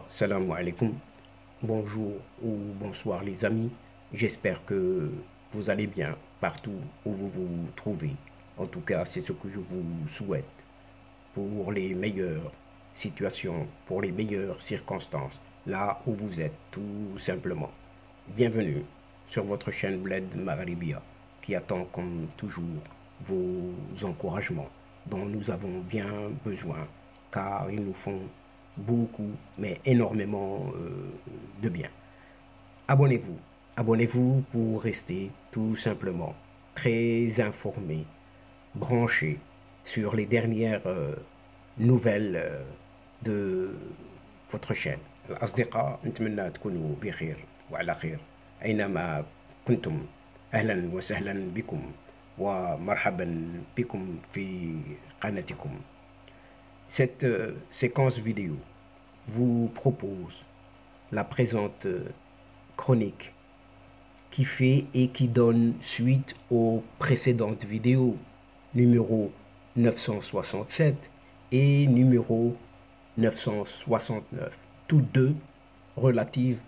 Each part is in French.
Salam alaikum. Bonjour ou bonsoir les amis. J'espère que vous allez bien partout où vous vous trouvez. En tout cas, c'est ce que je vous souhaite pour les meilleures situations, pour les meilleures circonstances, là où vous êtes, tout simplement. Bienvenue sur votre chaîne Bled Magharibia, qui attend comme toujours vos encouragements dont nous avons bien besoin, car ils nous font beaucoup, mais énormément de bien. Abonnez-vous, abonnez-vous pour rester tout simplement très informé, branché sur les dernières nouvelles de votre chaîne. الأصدقاء نتمنى تكونوا بخير وعلى خير أينما كنتم. أهلا وسهلا بكم ومرحبا بكم في قناتكم. Cette séquence vidéo vous propose la présente chronique qui fait et qui donne suite aux précédentes vidéos numéro 967 et numéro 969, toutes deux relatives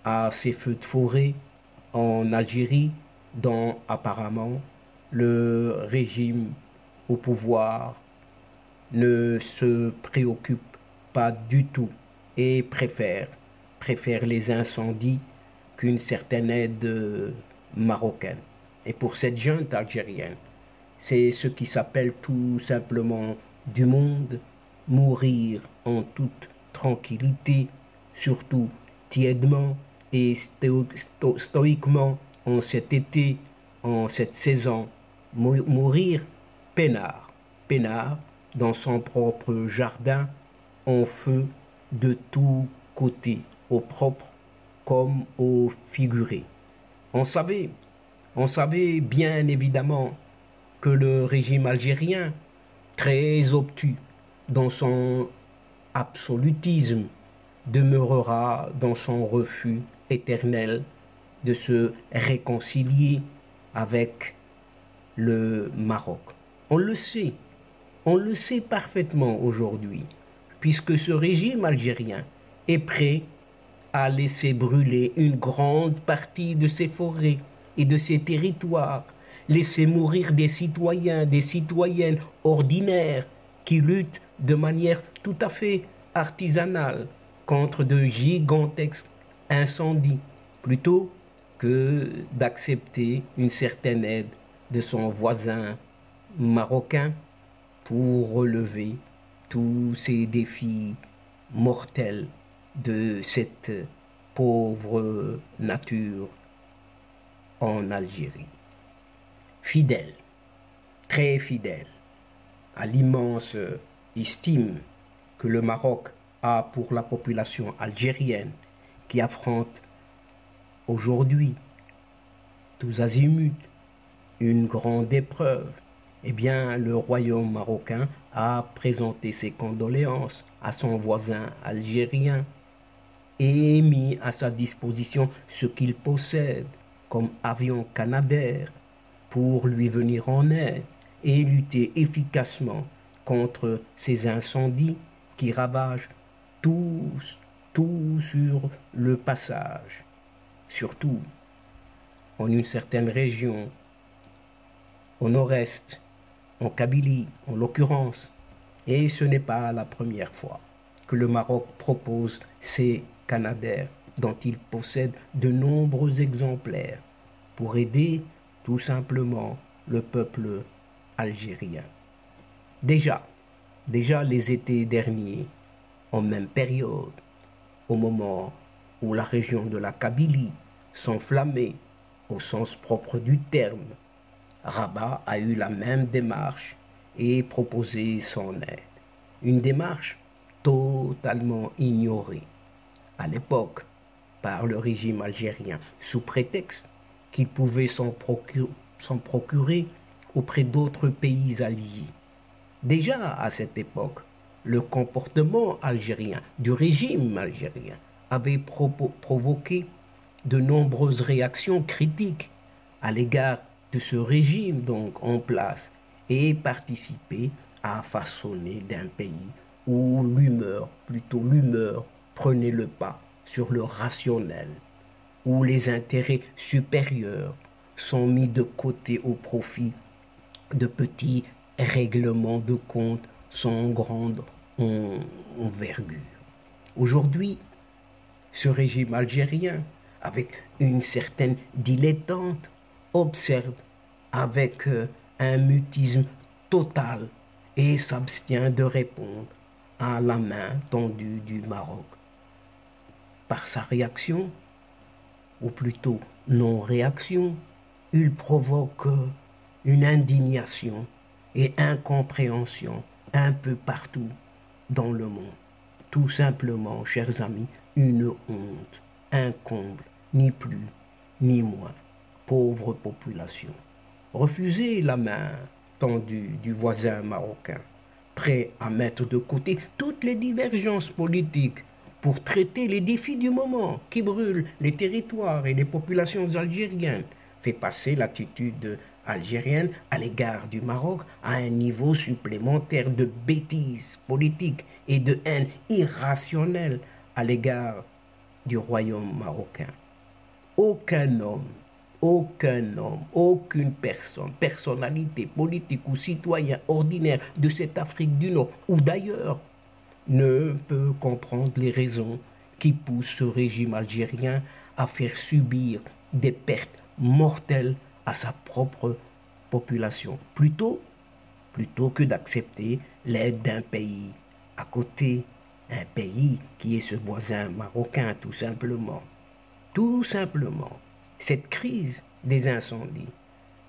à ces feux de forêt en Algérie dont apparemment le régime au pouvoir ne se préoccupe pas du tout et préfère les incendies qu'une certaine aide marocaine. Et pour cette junte algérienne, c'est ce qui s'appelle tout simplement du monde, mourir en toute tranquillité, surtout tièdement et stoïquement en cet été, en cette saison, mourir peinard dans son propre jardin, en feu de tous côtés, au propre comme au figuré. On savait bien évidemment que le régime algérien, très obtus dans son absolutisme, demeurera dans son refus éternel de se réconcilier avec le Maroc. On le sait parfaitement aujourd'hui, puisque ce régime algérien est prêt à laisser brûler une grande partie de ses forêts et de ses territoires, laisser mourir des citoyens, des citoyennes ordinaires qui luttent de manière tout à fait artisanale contre de gigantesques incendies, plutôt que d'accepter une certaine aide de son voisin marocain pour relever tous ces défis mortels de cette pauvre nature en Algérie. Fidèle, très fidèle à l'immense estime que le Maroc a pour la population algérienne qui affronte aujourd'hui tous azimuts une grande épreuve, eh bien, le royaume marocain a présenté ses condoléances à son voisin algérien et mis à sa disposition ce qu'il possède comme avion Canadair pour lui venir en aide et lutter efficacement contre ces incendies qui ravagent tout sur le passage, surtout en une certaine région au nord-est, en Kabylie en l'occurrence. Et ce n'est pas la première fois que le Maroc propose ces Canadair dont il possède de nombreux exemplaires pour aider tout simplement le peuple algérien. Déjà les étés derniers, en même période, au moment où la région de la Kabylie s'enflammait au sens propre du terme, Rabat a eu la même démarche et proposé son aide. Une démarche totalement ignorée à l'époque par le régime algérien, sous prétexte qu'il pouvait s'en procurer auprès d'autres pays alliés. Déjà à cette époque, le comportement algérien, du régime algérien, avait provoqué de nombreuses réactions critiques à l'égard de ce régime donc en place et participé à façonner d'un pays où l'humeur prenez le pas sur le rationnel, où les intérêts supérieurs sont mis de côté au profit de petits règlements de compte sans grande envergure. Aujourd'hui, ce régime algérien, avec une certaine dilettante, observe avec un mutisme total et s'abstient de répondre à la main tendue du Maroc. Par sa réaction, ou plutôt non-réaction, il provoque une indignation et incompréhension un peu partout dans le monde. Tout simplement, chers amis, une honte, un comble, ni plus ni moins. Pauvre population. Refusez la main tendue du voisin marocain, prêt à mettre de côté toutes les divergences politiques pour traiter les défis du moment qui brûlent les territoires et les populations algériennes, fait passer l'attitude algérienne à l'égard du Maroc à un niveau supplémentaire de bêtises politiques et de haine irrationnelle à l'égard du royaume marocain. Aucun homme, aucune personne, personnalité politique ou citoyen ordinaire de cette Afrique du Nord ou d'ailleurs ne peut comprendre les raisons qui poussent ce régime algérien à faire subir des pertes mortelles à sa propre population, plutôt que d'accepter l'aide d'un pays à côté, un pays qui est ce voisin marocain tout simplement. Tout simplement, cette crise des incendies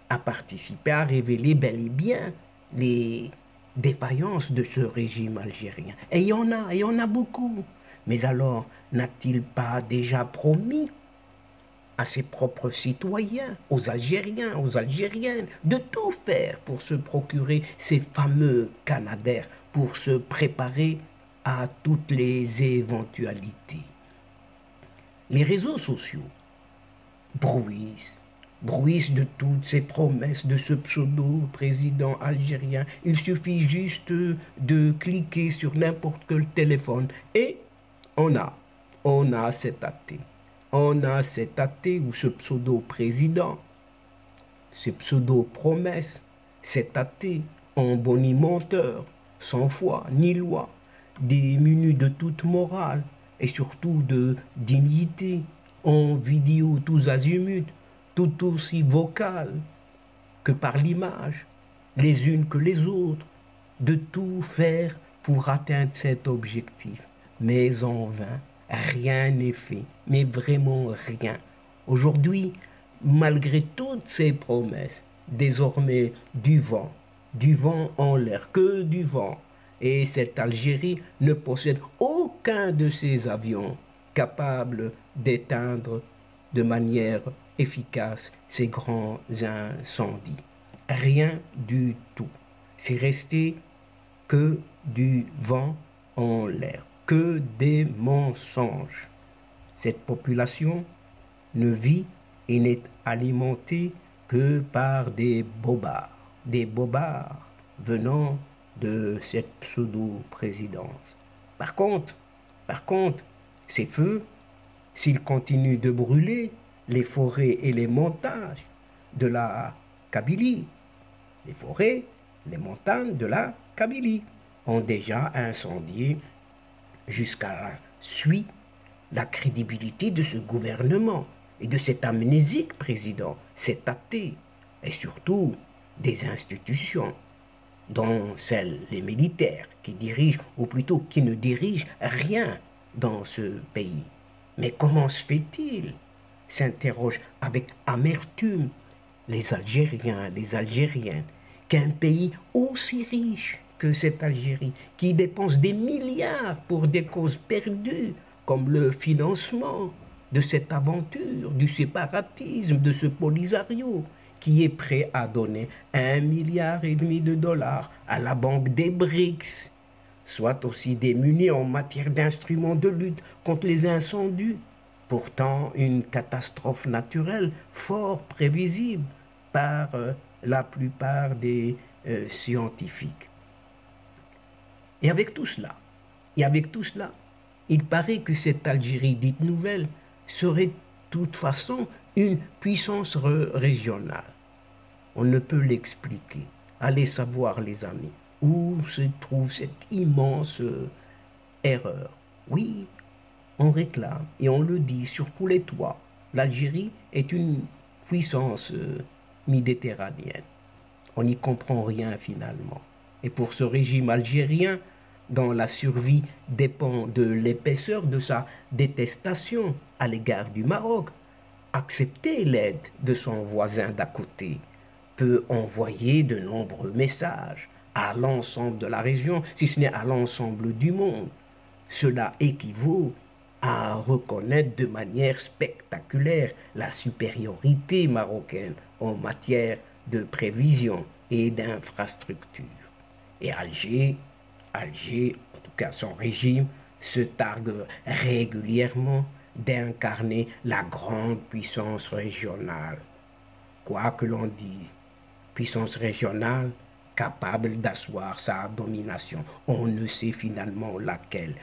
a participé à révéler bel et bien les défaillances de ce régime algérien. Et il y en a beaucoup. Mais alors, n'a-t-il pas déjà promis à ses propres citoyens, aux Algériens, aux Algériennes, de tout faire pour se procurer ces fameux canadaires, pour se préparer à toutes les éventualités? Les réseaux sociaux bruissent de toutes ces promesses de ce pseudo-président algérien. Il suffit juste de cliquer sur n'importe quel téléphone et on a cet athée. On a cet athée ou ce pseudo-président, ces pseudo-promesses, cet athée en bonimenteur, sans foi ni loi, démuni de toute morale et surtout de dignité, en vidéo tous azimuts, tout aussi vocales que par l'image, les unes que les autres, de tout faire pour atteindre cet objectif. Mais en vain, rien n'est fait, mais vraiment rien. Aujourd'hui, malgré toutes ces promesses, désormais du vent en l'air, que du vent. Et cette Algérie ne possède aucun de ces avions capables d'éteindre de manière efficace ces grands incendies. Rien du tout. C'est resté que du vent en l'air, que des mensonges. Cette population ne vit et n'est alimentée que par des bobards venant de cette pseudo-présidence. Par contre, ces feux, s'ils continuent de brûler les forêts et les montagnes de la Kabylie, les forêts, les montagnes de la Kabylie ont déjà incendié jusqu'à suite la crédibilité de ce gouvernement et de cet amnésique président, cet athée, et surtout des institutions, dont celles les militaires qui dirigent, ou plutôt qui ne dirigent rien dans ce pays. Mais comment se fait-il, s'interroge avec amertume les Algériens, les Algériennes, qu'un pays aussi riche que cette Algérie, qui dépense des milliards pour des causes perdues, comme le financement de cette aventure, du séparatisme, de ce Polisario, qui est prêt à donner 1,5 milliard de dollars à la banque des BRICS, soit aussi démunis en matière d'instruments de lutte contre les incendies, pourtant une catastrophe naturelle fort prévisible par la plupart des scientifiques. Et avec tout cela, il paraît que cette Algérie dite nouvelle serait de toute façon une puissance régionale. On ne peut l'expliquer. Allez savoir, les amis, où se trouve cette immense erreur. Oui, on réclame et on le dit sur tous les toits. L'Algérie est une puissance méditerranéenne. On n'y comprend rien finalement. Et pour ce régime algérien, dont la survie dépend de l'épaisseur de sa détestation à l'égard du Maroc, accepter l'aide de son voisin d'à côté peut envoyer de nombreux messages à l'ensemble de la région, si ce n'est à l'ensemble du monde. Cela équivaut à reconnaître de manière spectaculaire la supériorité marocaine en matière de prévision et d'infrastructure. Et Alger, en tout cas son régime, se targue régulièrement d'incarner la grande puissance régionale. Quoi que l'on dise, puissance régionale capable d'asseoir sa domination. On ne sait finalement laquelle.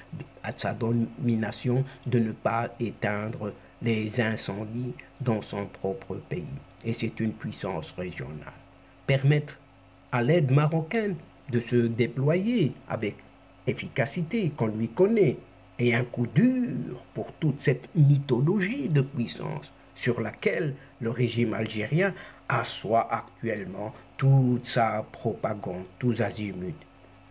À sa domination de ne pas éteindre les incendies dans son propre pays. Et c'est une puissance régionale. Permettre à l'aide marocaine de se déployer avec efficacité qu'on lui connaît et un coup dur pour toute cette mythologie de puissance sur laquelle le régime algérien assoit actuellement toute sa propagande, tous azimuts.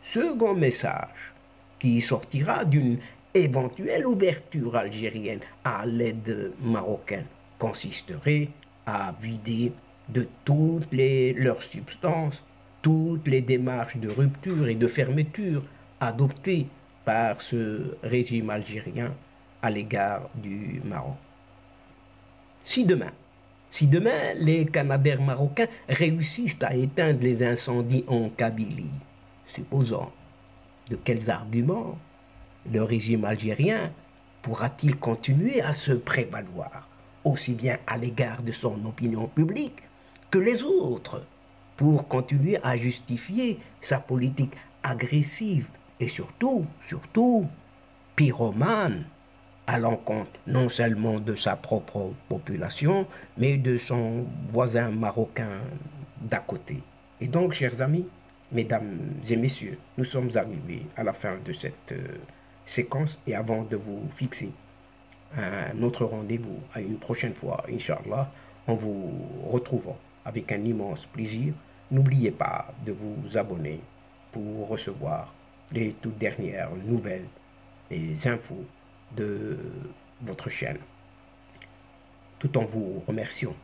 Second message qui sortira d'une éventuelle ouverture algérienne à l'aide marocaine consisterait à vider de toutes leurs substances toutes les démarches de rupture et de fermeture adoptées par ce régime algérien à l'égard du Maroc. Si demain les Canadaires marocains réussissent à éteindre les incendies en Kabylie, supposons, de quels arguments le régime algérien pourra-t-il continuer à se prévaloir, aussi bien à l'égard de son opinion publique que les autres, pour continuer à justifier sa politique agressive et surtout, pyromane à l'encontre non seulement de sa propre population, mais de son voisin marocain d'à côté. Et donc, chers amis, mesdames et messieurs, nous sommes arrivés à la fin de cette séquence et avant de vous fixer un autre rendez-vous à une prochaine fois, Inch'Allah, en vous retrouvant avec un immense plaisir. N'oubliez pas de vous abonner pour recevoir les toutes dernières nouvelles et infos de votre chaîne. Tout en vous remerciant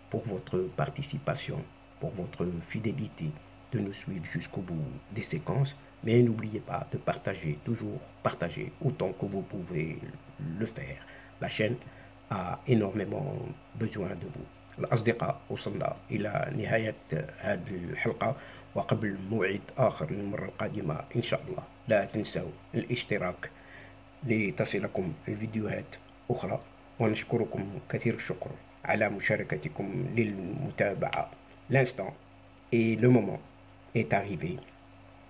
pour votre participation, pour votre fidélité, de nous suivre jusqu'au bout des séquences. Mais n'oubliez pas de partager, toujours partager autant que vous pouvez le faire. La chaîne a énormément besoin de vous. الأصدقاء وصلنا إلى نهاية هذه الحلقة وقبل موعد آخر للمرة القادمة إن شاء الله لا تنسوا الاشتراك لتصلكم الفيديوهات أخرى ونشكركم كثير الشكر على مشاركتكم للمتابعة. L'instant et le moment est arrivé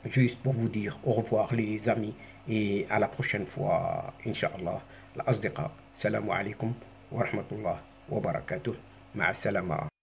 juste pour vous dire au revoir les amis et à la prochaine fois Inch'Allah. الأصدقاء السلام عليكم ورحمة الله وبركاته. مع السلامة.